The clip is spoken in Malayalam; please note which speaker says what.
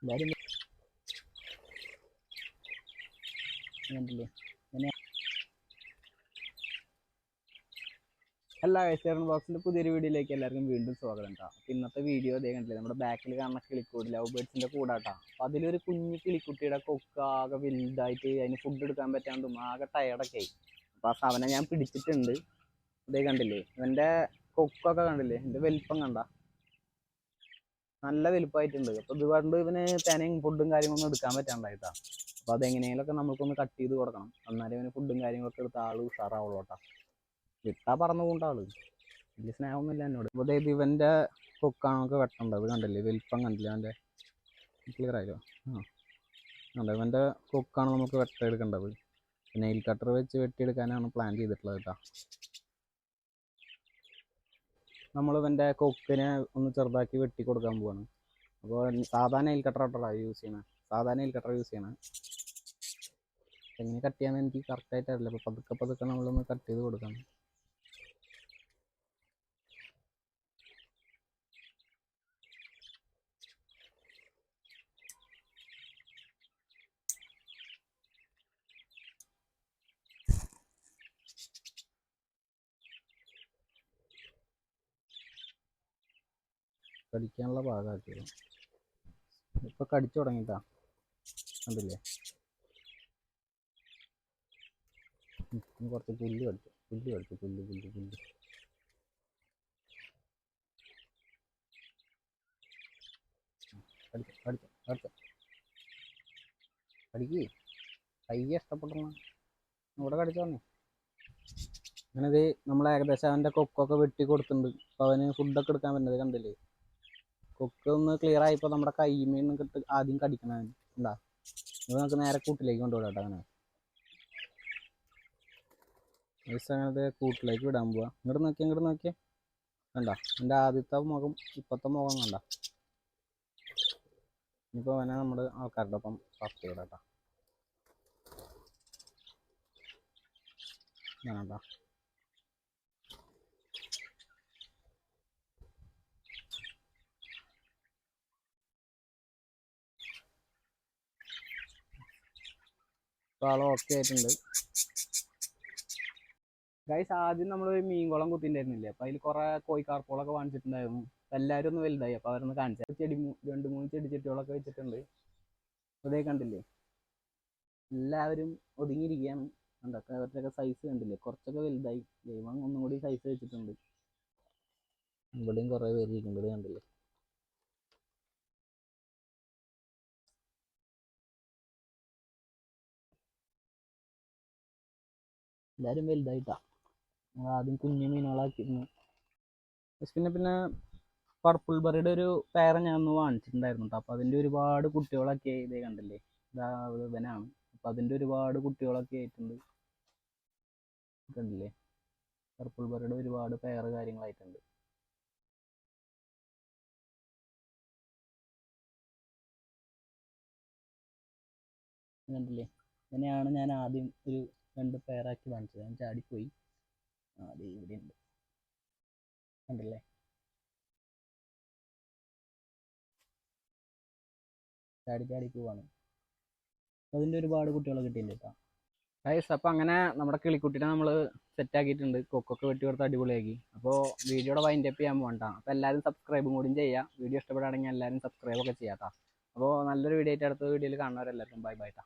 Speaker 1: എല്ലാവരും കണ്ടില്ലേ എല്ലാ വെസ്റ്റേൺ ബോക്സിന്റെ പുതിയൊരു വീഡിയോയിലേക്ക് എല്ലാവർക്കും വീണ്ടും സ്വാഗതം കേട്ടോ. അപ്പോൾ ഇന്നത്തെ വീഡിയോ ഇതേ കണ്ടില്ലേ, നമ്മുടെ ബാക്കിൽ കാണുന്ന കിളിക്കൂട് ലവ് ബേർഡ്സിന്റെ കൂടാട്ടോ. അപ്പോൾ അതിലൊരു കുഞ്ഞു കിളിക്കുട്ടിയുടെ കൊക്ക് ആകെ വലുതായിട്ട് അതിന് ഫുഡ് എടുക്കാൻ പറ്റാണ്ടും ആകെ ടയർഡൊക്കെ ആയി. അപ്പോൾ ആ സാധനം ഞാൻ പിടിച്ചിട്ടുണ്ട്. ഇതേ കണ്ടില്ലേ, ഇവന്റെ കൊക്കൊക്കെ കണ്ടില്ലേ, എൻ്റെ വലിപ്പം കണ്ട നല്ല വലുപ്പമായിട്ടുണ്ട്. അപ്പോൾ ഇത് കൊണ്ട് ഇവന് തനയും ഫുഡും കാര്യങ്ങളൊന്നും എടുക്കാൻ പറ്റാണ്ടായിട്ടാ. അപ്പോൾ അതെങ്ങനെയെങ്കിലൊക്കെ നമുക്കൊന്ന് കട്ട് ചെയ്ത് കൊടുക്കണം, എന്നാലും ഇവന് ഫുഡും കാര്യങ്ങളൊക്കെ എടുത്ത് ആള് ഉഷാറാവുള്ളൂ കേട്ടോ. വിട്ടാ പറന്നു കൊണ്ടാള് വലിയ സ്നേഹമൊന്നുമില്ല എന്നോട്. അപ്പോൾ അതായത് ഇവൻ്റെ കൊക്കാണ് നമുക്ക് വെട്ടേണ്ടത്. അത് കണ്ടില്ലേ, വലിപ്പം കണ്ടില്ല അവൻ്റെ, ക്ലിയർ ആയല്ലോ. കണ്ടോ, ഇവൻ്റെ കൊക്കാണ് നമുക്ക് വെട്ടിയെടുക്കേണ്ടത്. നെയിൽ കട്ടർ വെച്ച് വെട്ടിയെടുക്കാനാണ് പ്ലാൻ ചെയ്തിട്ടുള്ളത് കേട്ടോ. നമ്മൾ ഇവൻ്റെ കൊക്കിനെ ഒന്ന് ചെറുതാക്കി വെട്ടി കൊടുക്കാൻ പോവാണ്. അപ്പോൾ സാധാ നെയിൽ കട്ടറായിട്ടാണ് യൂസ് ചെയ്യണത്, സാധാ നെയിൽ കട്ടർ യൂസ് ചെയ്യണം. എങ്ങനെ കട്ട് ചെയ്യാന്ന് എനിക്ക് കറക്റ്റായിട്ട് അറിയില്ല. അപ്പോൾ പതുക്കെ പതുക്കെ നമ്മളൊന്ന് കട്ട് ചെയ്ത് കൊടുക്കണം. കടിക്കാനുള്ള ഭാഗമാക്കിയത് ഇപ്പൊ കടിച്ചു തുടങ്ങിട്ടാ, കണ്ടില്ലേ. കുറച്ച് പുല്ല് കടിച്ചു, പുല്ല് പുല്ല് കടിക്ക് കയ്യെ ഇഷ്ടപ്പെട്ടു ഇവിടെ കടിച്ചോന്നേ. അങ്ങനത് നമ്മൾ ഏകദേശം അവൻ്റെ കൊക്കൊക്കെ വെട്ടി കൊടുത്തിട്ടുണ്ട്. അപ്പോൾ അവന് ഫുഡൊക്കെ എടുക്കാൻ പറ്റുന്നത് കണ്ടില്ലേ. കൊക്ക് ഒന്ന് ക്ലിയർ ആയപ്പോൾ നമ്മുടെ കൈമേന്ന് കിട്ട് ആദ്യം കടിക്കണം ഉണ്ടാ. ഇത് നമുക്ക് നേരെ കൂട്ടിലേക്ക് കൊണ്ടുവിടാം കേട്ടോ. അങ്ങനെ അങ്ങനത്തെ കൂട്ടിലേക്ക് വിടാൻ പോവാ. ഇങ്ങോട്ട് നോക്കിയേ കണ്ട, എൻ്റെ ആദ്യത്തെ മുഖം ഇപ്പോഴത്തെ മുഖം കണ്ട. ഇനിയിപ്പോൾ അവനെ നമ്മൾ ആൾക്കാരുടെ ഒപ്പം പറത്തി വിടാം കേട്ടോ. വേണ്ട ആൾ ഓക്കെ ആയിട്ടുണ്ട് ഗൈസ്. ആദ്യം നമ്മളൊരു മീൻകുളം കുത്തിണ്ടായിരുന്നില്ലേ, അപ്പോൾ അതിൽ കുറേ കോഴിക്കാർപ്പുകളൊക്കെ വാങ്ങിച്ചിട്ടുണ്ടായിരുന്നു. എല്ലാവരും ഒന്ന് വലുതായി, അപ്പോൾ അവരൊന്ന് കാണിച്ചു. 2-3 ചെടിച്ചട്ടികളൊക്കെ വെച്ചിട്ടുണ്ട്. അതേ കണ്ടില്ലേ, എല്ലാവരും ഒതുങ്ങിയിരിക്കുകയാണ്. കണ്ടൊക്കെ അവരുടെയൊക്കെ സൈസ് കണ്ടില്ലേ, കുറച്ചൊക്കെ വലുതായി. ദൈവം ഒന്നും കൂടി സൈസ് വെച്ചിട്ടുണ്ട്. ഇവിടെയും കുറേ പേര് ഇരിക്കുന്നത് കണ്ടില്ലേ. എല്ലാവരും വലുതായിട്ടാ. നമ്മൾ ആദ്യം കുഞ്ഞു മീനുകളാക്കിയിരുന്നു. പിന്നെ പർപ്പിൾ ബറിയുടെ ഒരു പേര ഞാൻ ഒന്ന് വാങ്ങിച്ചിട്ടുണ്ടായിരുന്നു കേട്ടോ. അപ്പോൾ അതിൻ്റെ ഒരുപാട് കുട്ടികളൊക്കെ ഇതേ കണ്ടില്ലേ, ഇതാ ഇവനാണ്. അപ്പോൾ അതിൻ്റെ ഒരുപാട് കുട്ടികളൊക്കെ ആയിട്ടുണ്ട് കണ്ടില്ലേ. പർപ്പിൾ ബറിയുടെ ഒരുപാട് പേര് കാര്യങ്ങളായിട്ടുണ്ട് കണ്ടില്ലേ. ഇങ്ങനെയാണ് ഞാൻ ആദ്യം ഒരു 2 പേരാക്കി വാങ്ങിച്ചത്. ഞാൻ ചാടിപ്പോയി. അത് ഇവിടെ ഉണ്ട് കണ്ടില്ലേ. ചാടി പോവാണ്. അതിൻ്റെ ഒരുപാട് കുട്ടികളെ കിട്ടിയിട്ടുണ്ട് കേട്ടോ ഗൈസ്. അപ്പോൾ അങ്ങനെ നമ്മുടെ കിളിക്കുട്ടിനെ നമ്മൾ സെറ്റാക്കിയിട്ടുണ്ട്. കൊക്കൊക്കെ വെട്ടി കൊടുത്ത് അടിപൊളിയാക്കി. അപ്പോൾ വീഡിയോയുടെ വൈൻഡപ്പ് ചെയ്യാൻ പോകണ്ട. അപ്പോൾ എല്ലാവരും സബ്സ്ക്രൈബും കൂടിയും ചെയ്യുക. വീഡിയോ ഇഷ്ടപ്പെടുകയാണെങ്കിൽ എല്ലാവരും സബ്സ്ക്രൈബൊക്കെ ചെയ്യാം കേട്ടോ. അപ്പോൾ നല്ലൊരു വീഡിയോ ആയിട്ട് അടുത്ത വീഡിയോയിൽ കാണുന്നവരെല്ലാവർക്കും ബൈ ബൈ ട്ടാ.